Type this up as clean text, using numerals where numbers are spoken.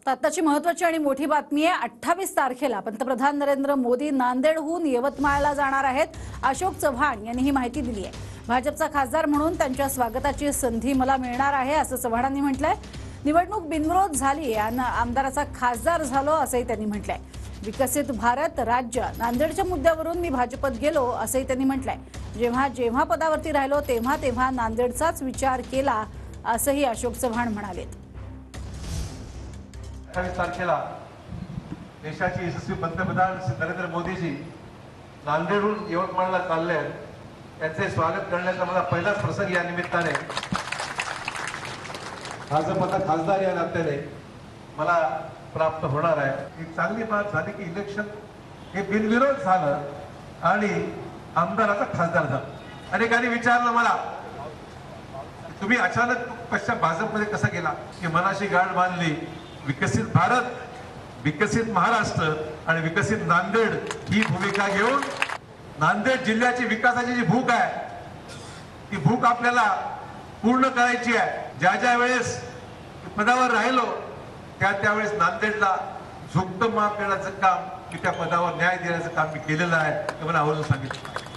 तर आताची महत्त्वाची आणि मोठी बातमी आहे। 28 तारखेला पंतप्रधान नरेंद्र मोदी नांदेडहून यवतमाळला जाणार आहेत। अशोक चव्हाण यांनी ही माहिती दिली आहे। भाजपचा खासदार म्हणून त्यांच्या स्वागताची संधी मला मिळणार आहे असं चव्हाणांनी म्हटलंय। निवडणूक बिनविरोध झाली आणि आमदाराचा खासदार झालो असंही त्यांनी म्हटलंय। विकसित भारत राज्य नांदेडच्या मुद्द्यावरून मी भाजपत गेलो असंही त्यांनी म्हटलंय। जेव्हा जेव्हा पदावरती राहिलो तेव्हा तेव्हा नांदेडचाच विचार केला असंही अशोक चव्हाण म्हणाले। 28 तारखेला देशाचे यशस्वी पंतप्रधान नरेंद्र मोदीजी नांदेडहून यवतमाळला चालले आहेत। त्यांचे स्वागत करण्याचा मला पहिलाच प्रसंग या निमित्ताने भाजपचा खासदार या नात्याने मला प्राप्त होणार आहे। एक चांगली बात झाली की इलेक्शन हे बिनविरोध झालं आणि आमदाराचा खासदार झाला। अनेकांनी विचारलं मला, तुम्ही अचानक पश्चिम भाजपमध्ये कसा गेला? की मनाशी गाठ बांधली। विकसित भारत, विकसित महाराष्ट्र आणि विकसित नांदेड ही भूमिका घेऊन नांदेड जिल्ह्याची विकासाची जी भूक आहे ती भूक आपल्याला पूर्ण करायची आहे। ज्या वेळेस पदावर राहिलो त्यावेळेस नांदेडला झुकतं माप देण्याचं काम, त्या पदावर न्याय देण्याचं काम मी केलेलं आहे, ते मला आवर्जून सांगितलं।